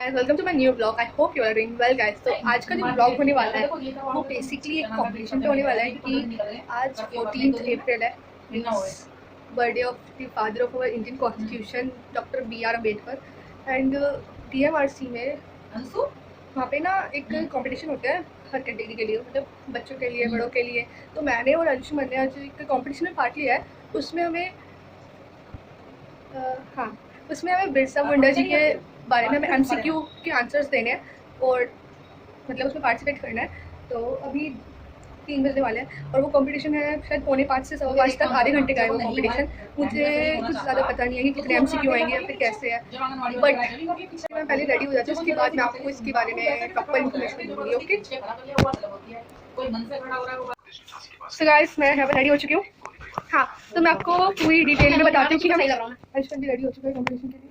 Welcome to my new blog. I hope you are doing well guys. तो आज का जो ब्लॉग होने वाला है वो बेसिकली एक कॉम्पिटिशन पे होने वाला है कि आज 14 अप्रैल है, birthday of the father of our Indian constitution doctor BR Ambedkar. And DMRC में वहाँ पे ना एक कंपटीशन होता है हर कैटेगरी के लिए, मतलब बच्चों के लिए, बड़ों के लिए। तो मैंने और अंशुमन ने आज एक कंपटीशन में पार्ट लिया है। उसमें हमें उसमें हमें बिरसा मुंडा जी के बारे में हमें MCQ के आंसर्स देने हैं और मतलब उसमें पार्टिसिपेट करना है। तो अभी 3 बजने वाले हैं और वो कंपटीशन है शायद 4:45 से 5:15 तक, आधे घंटे का है वो कंपटीशन। मुझे कुछ ज़्यादा पता नहीं है कि कितने MCQ आएंगे या फिर कैसे है, बट मैं पहले रेडी हो जाती हूँ, उसके बाद मैं आपको इसके बारे में प्रॉपर इन्फॉर्मेशन दूँगी। ओके सो गाइस, मैं यहाँ पर रेडी हो चुकी हूँ। हाँ, तो मैं आपको पूरी डिटेल में बताती हूँ कि हम आयुष्मान भी रेडी हो चुका है कंपटीशन के लिए।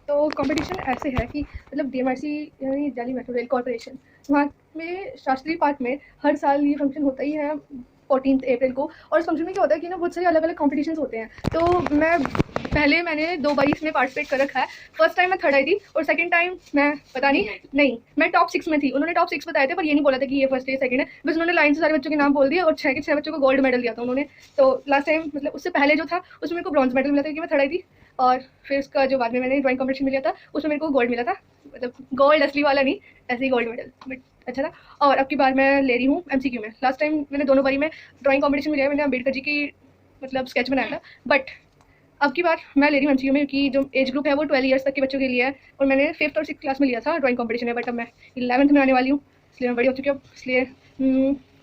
तो कंपटीशन ऐसे है कि मतलब DMRC यानी दिल्ली मेट्रो रेल कॉर्पोरेशन, वहाँ में शास्त्री पार्क में हर साल ये फंक्शन होता ही है 14 अप्रैल को। और इस फंक्शन में क्या होता है कि ना बहुत सारे अलग अलग कॉम्पिटिशन्स होते हैं। तो मैंने 2 बार इसमें पार्टिसिपेट कर रखा है। फर्स्ट टाइम मैं थर्ड आई थी और सेकंड टाइम मैं पता नहीं मैं टॉप 6 में थी। उन्होंने टॉप 6 बताए थे पर ये नहीं बोला था कि ये फर्स्ट है सेकंड है, बस उन्होंने लाइन से सारे बच्चों के नाम बोल दिए और 6 के 6 बच्चों को गोल्ड मेडल दिया था उन्होंने। तो लास्ट टाइम मतलब उससे पहले जो था उसमें मेरे को ब्रॉन्ज मेडल मिला था क्योंकि मैं थर्ड आई थी। और फिर उसका जो बाद में मैंने ड्राइंग कॉम्पिटिशन में लिया था उसमें मेरे को गोल्ड मिला था, मतलब गोल्ड असली वाला नहीं, ऐसे ही गोल्ड मेडल, बट अच्छा था। और अब की बार मैं ले रही हूँ MCQ में। लास्ट टाइम मैंने दोनों बारी में ड्राइंग कॉम्पिटिशन में लिया, मैंने अम्बेडकर जी की मतलब स्केच बनाया था, बट अब की बार मैं ले रही हूँ MCQ में क्योंकि जो एज ग्रुप है वो 12 ईयर्स तक के बच्चों के लिए है। और मैंने 5th और 6th क्लास में लिया था ड्राइंग कॉम्पिटिशन में, बट अब मैं 11th में आने वाली हूँ, इसलिए मैं बड़ी हो चुकी हूँ। इसलिए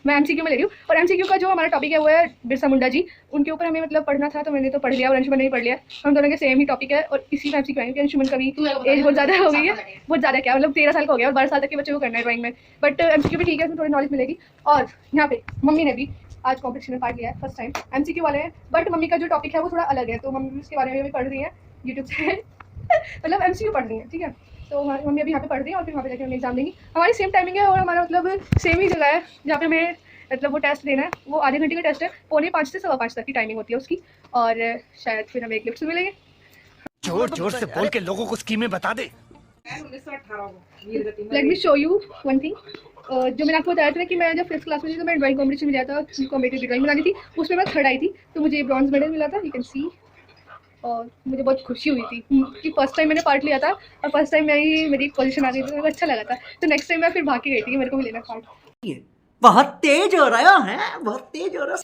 मैं MCQ में ले रही हूँ। और MCQ का जो हमारा टॉपिक है वो है बिरसा मुंडा जी, उनके ऊपर हमें मतलब पढ़ना था, तो मैंने तो पढ़ लिया और अंशुमन ने भी पढ़ लिया। हम दोनों के सेम ही टॉपिक है और इसी में MCQ आएंगे। अंशुमन का भी एज बहुत ज़्यादा हो गई है, बहुत ज़्यादा क्या मतलब 13 साल का हो गया और 12 साल तक के बच्चों को करना है ड्राइंग में, बट MCQ भी ठीक है, उसमें थोड़ी नॉलेज मिलेगी। और यहाँ पे मम्मी ने भी आज कॉम्पिटिशन में पार्ट लिया है, फर्स्ट टाइम। MCQ वाले हैं बट मम्मी का जो टॉपिक है वो थोड़ा अलग है, तो मम्मी भी उसके बारे में भी पढ़ रही है यूट्यूब से मतलब MCQ पढ़ रही है, ठीक है। तो मम्मी अभी यहाँ पे पढ़ रही है और फिर वहाँ पे जाकर हम एग्जाम देंगी। हमारी सेम टाइमिंग है और हमारा मतलब सेम ही जगह है जहाँ पे हमें मतलब वो टेस्ट देना है। वो आधे घंटे का टेस्ट है, 4:45 से 5:15 तक की टाइमिंग होती है उसकी। और शायद फिर हमें एक गिफ्ट मिलेंगे। जोर जोर से बोल के लोगों को स्कीमें बता दे। Let me show you one thing. जो मैंने आपको बताया था कि मैं जब 5th क्लास में थी तो मैं ड्राइंग कॉम्पिटिशन में गया था, कॉम्पिटिटिव ड्राइंग बनानी थी, उसमें मैं थर्ड आई थी, तो मुझे ब्रॉन्ज मेडल मिला था, यू कैन सी। और मुझे बहुत खुशी हुई थी कि फर्स्ट टाइम मैंने पार्ट लिया था और फर्स्ट टाइम मेरी पोजीशन आ गई थी, तो मेरे को अच्छा लगा था। तो नेक्स्ट टाइम मैं फिर भाग के गई थी कि मेरे को भी लेना पार्ट। बहुत तेज हो रहा है, बहुत तेज हो रहा है।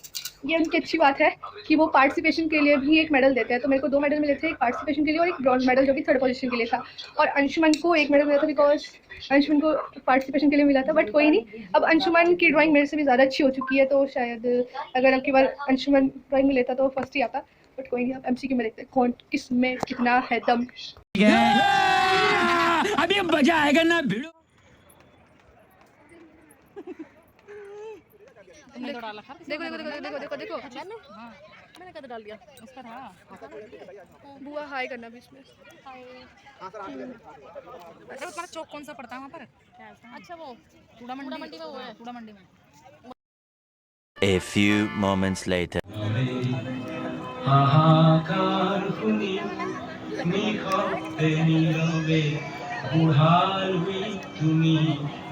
ये उनकी अच्छी बात है कि वो पार्टिसिपेशन के लिए भी एक मेडल देते हैं। तो मेरे को 2 मेडल मिले थे, एक पार्टिसिपेशन के लिए और एक ब्रॉन्ज मेडल जो कि थर्ड पोजीशन के लिए था। और अंशुमन को 1 मेडल मिला था बिकॉज अंशुमन को पार्टिसिपेशन के लिए मिला था, बट कोई नहीं, अब अंशुमन की ड्राइंग मेरे से भी ज़्यादा अच्छी हो चुकी है, तो शायद अगर अब की बार अंशुमन ड्राइंग में लेता तो फर्स्ट ही आता, बट कोई नहीं। अब MCQ में देखते हैं कौन किस में कितना है दम। अभी मजा आएगा ना भिड़ो। देखो देखो देखो देखो देखो देखो देखो मैंने कद डाल दिया उस पर। हाँ बुआ हाई करना भी इसमें। अरे तुम्हारा चौक कौन सा पड़ता है वहाँ पर? अच्छा वो कूड़ा मंडी का वो है, कूड़ा मंडी में। A few moments later. হাহাকার শুনি নিঃশব্দে নীরবে বুঢ়ালুই তুমি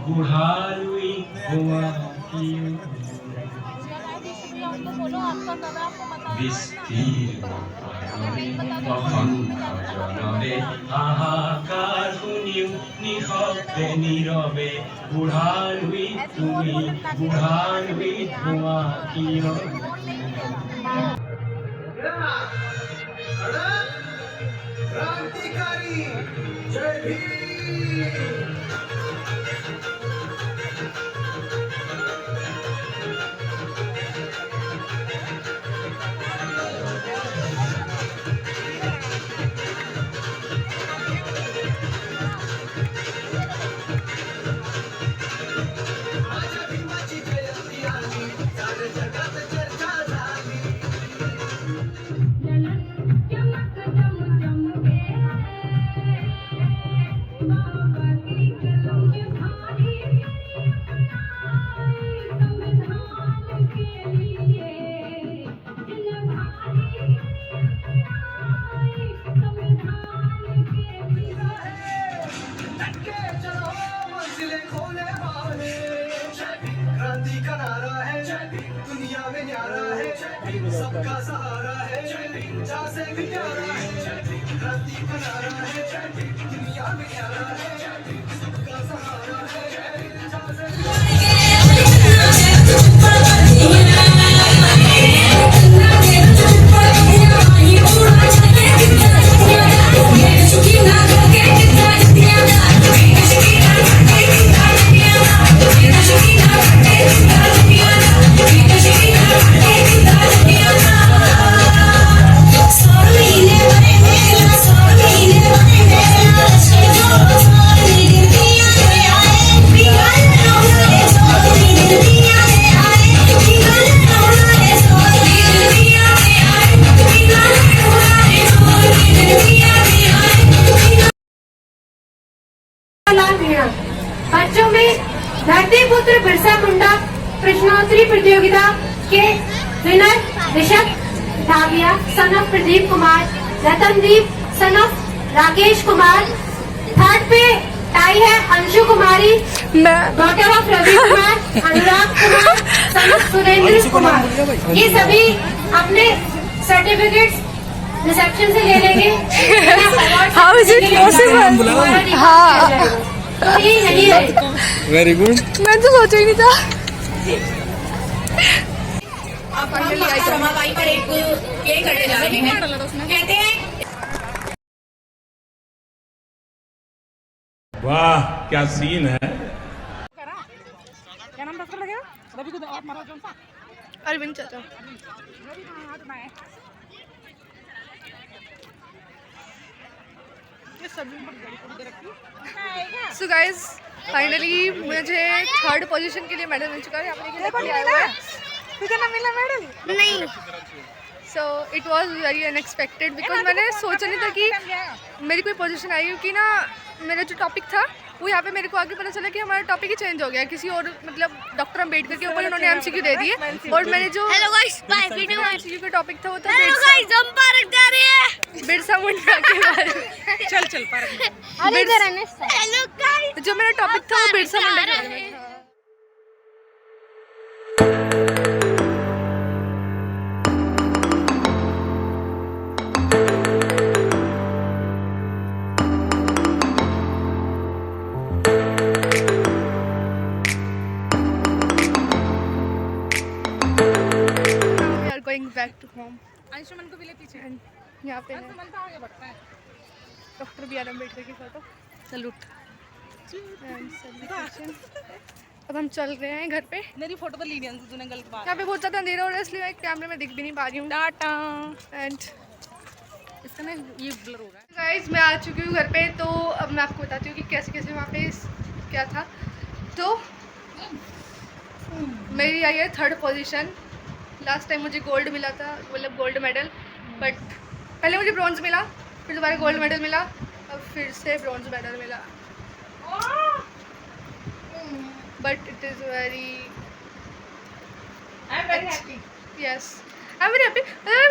বুঢ়ালুই গুৱাহাটীৰ বিস্তীৰ্ণ অসংখ্যজনৰে হাহাকাৰ শুনিও নিঃশব্দে নীৰৱে বুঢ়ালুই তুমি বুঢ়ালুই গুৱাহাটীৰ क्रांतिकारी जय भीम। खोले वाले, क्रांति का नारा है, दुनिया में न्यारा है, सबका सहारा है, जहाँ से भी प्यारा है, क्रांति का नारा है, दुनिया में न्यारा है, सबका सहारा है, जहाँ से भी बच्चों में धरती पुत्र बिरसा मुंडा प्रश्नोत्तरी प्रतियोगिता के winner Rishabh Dhagia son of Pradeep Kumar, Ratandeep son of Rakesh Kumar, third पे टाई है Anshu Kumari daughter of Ravi Kumar, Anurag Kumar son of Surendra Kumar. ये सभी अपने सर्टिफिकेट्स रिसेप्शन से ले लेंगे। How is it possible? हाँ तो ये नहीं है। Very good. मैं तो सोचा ही नहीं था। रमाबाई पर एक प्ले करने जा रहे हैं, कहते हैं वाह क्या सीन है। क्या नाम डॉक्टर लगेगा? रवि को आप मारो कौन सा? अरविंद चाचा। सो गाइज फाइनली मुझे थर्ड पोजीशन के लिए मेडल मिल चुका है। यहाँ पर आया हुआ है। तुझे ना मिला मेडल? नहीं। So it was very unexpected because मैंने सोचा नहीं था कि मेरी कोई पोजीशन आई, क्योंकि ना मेरा जो टॉपिक था वो यहाँ पे मेरे को आगे पता चला कि हमारा टॉपिक ही चेंज हो गया, किसी और मतलब डॉक्टर अम्बेडकर के ऊपर उन्होंने एमसीक्यू दे दिए और मैंने जो एमसीक्यू का टॉपिक था वो था बिरसा मुंडा के बारे में। चल चल पार्क। जो मेरा टॉपिक था वो बिरसा मुंडा के बारे में था। Going back to home. Anshuman को भी ले पीछे। And यहाँ पे अंशुमन तो आगे बढ़ता है। डॉक्टर बी आर अम्बेडकर की फोटो। सैल्यूट। अब हम चल रहे हैं घर पे। मेरी फोटो तो ली नहीं तूने गलत बात। यहाँ पे बहुत ज़्यादा अंधेरा हो रहा है इसलिए मैं कैमरे में दिख भी नहीं पा रही हूँ। टाटा। एंड इसका ना ये ब्लर हो रहा है। गाइज मैं आ चुकी हूँ घर पे, तो अब मैं आपको बताती हूँ कि कैसे कैसे वहाँ पे क्या था। तो मेरी आई है थर्ड पोजीशन। लास्ट टाइम मुझे गोल्ड मिला था, मतलब गोल्ड मेडल, बट पहले मुझे ब्रॉन्ज मिला, फिर दोबारा गोल्ड मेडल मिला, अब फिर से ब्रॉन्ज मेडल मिला। But it is very yes I am very happy.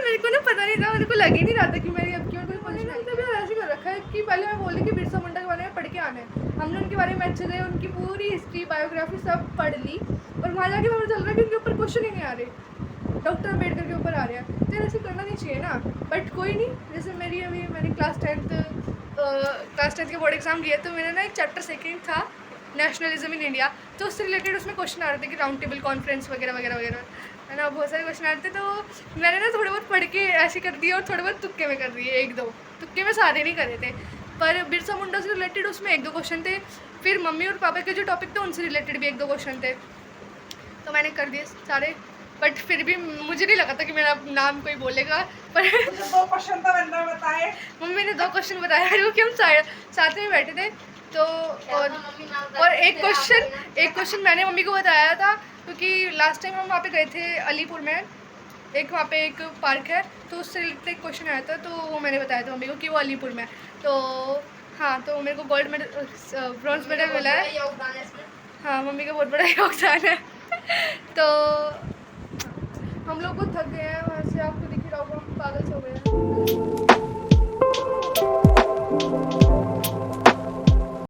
मेरे को ना पता नहीं था, मेरे को लग ही नहीं रहा था कि मेरी अब क्यों कोई पोजीशन आई। तभी ऐसे कर रखा है कि पहले मैं बोली कि बिरसा मुंडा के बारे में पढ़ के आना है। हमने उनके बारे में अच्छे से उनकी पूरी हिस्ट्री बायोग्राफी सब पढ़ ली और वहाँ जाके पता चल रहा है कि उनके ऊपर क्वेश्चन ही नहीं आ रहे, डॉक्टर अम्बेडकर के ऊपर आ रहे हैं। तो ऐसे करना नहीं चाहिए ना, बट कोई नहीं। जैसे मेरी अभी मैंने क्लास टेंथ के बोर्ड एग्जाम दिए, तो मेरा ना एक चैप्टर सेकेंड था नेशनलिज्म इन इंडिया, तो उससे रिलेटेड उसमें क्वेश्चन आ रहे थे कि राउंड टेबल कॉन्फ्रेंस वगैरह वगैरह वगैरह, है ना, बहुत सारे क्वेश्चन आ रहे थे। तो मैंने ना थोड़े बहुत पढ़ के ऐसे कर दिए और थोड़े बहुत तुक्के में कर दिए, एक दो तुक्के में सारे नहीं करे थे। पर बिरसा मुंडा से रिलेटेड उसमें एक दो क्वेश्चन थे, फिर मम्मी और पापा के जो टॉपिक थे उनसे रिलेटेड भी एक दो क्वेश्चन थे, तो मैंने कर दिए सारे। बट फिर भी मुझे नहीं लगा था कि मेरा नाम कोई बोलेगा, पर दो क्वेश्चन तो बंदा बताए। मम्मी ने दो क्वेश्चन बताया क्योंकि हम साथ में बैठे थे। तो और एक क्वेश्चन मैंने मम्मी को बताया था, क्योंकि लास्ट टाइम हम वहाँ पे गए थे अलीपुर में, एक वहाँ पे एक पार्क है, तो उससे रिलेटेड एक क्वेश्चन आया था, तो वो मैंने बताया था मम्मी को कि वो अलीपुर में। तो हाँ, तो मेरे को गोल्ड मेडल ब्रॉन्ज मेडल मिला है। हाँ, मम्मी का बहुत बड़ा योगदान है। तो हम लोग को थक गए हैं वहाँ से, आपको दिख रहा होगा हम पागल से हो गए हैं।